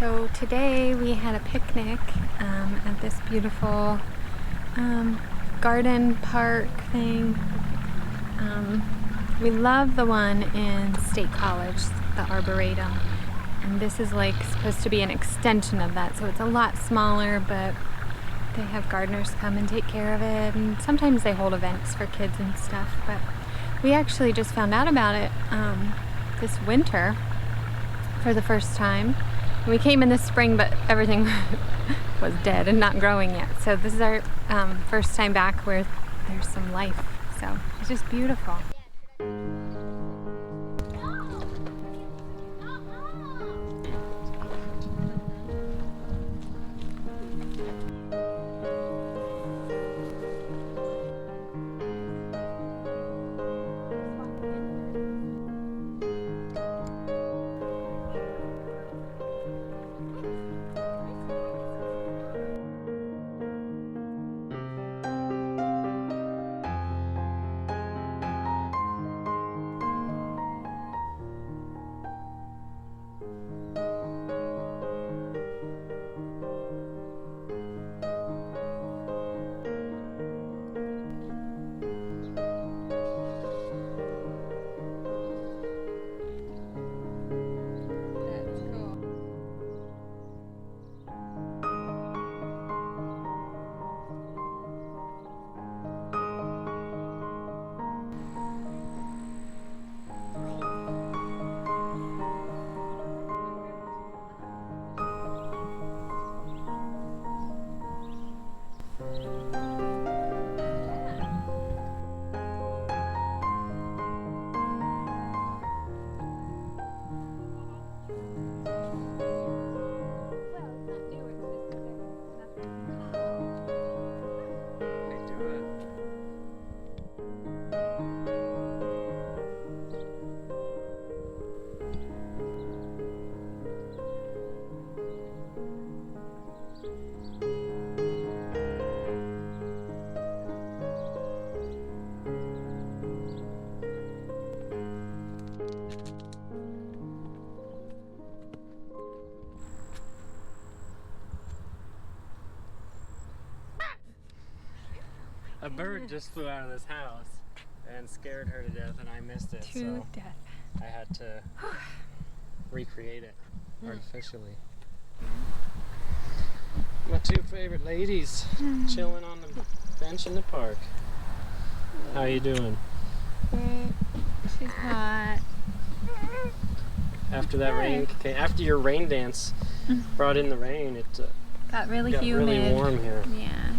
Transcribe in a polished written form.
So today we had a picnic at this beautiful garden park thing. We love the one in State College, the Arboretum. And this is like supposed to be an extension of that, so it's a lot smaller, but they have gardeners come and take care of it, and sometimes they hold events for kids and stuff. But we actually just found out about it this winter for the first time. We came in the spring, but everything was dead and not growing yet. So this is our first time back where there's some life. So it's just beautiful. A bird just flew out of this house and scared her to death, and I missed it. To death. I had to recreate it artificially. My two favorite ladies chilling on the bench in the park. How you doing? She's hot. After that rain, after your rain dance brought in the rain, it Got really got humid. really warm here. Yeah.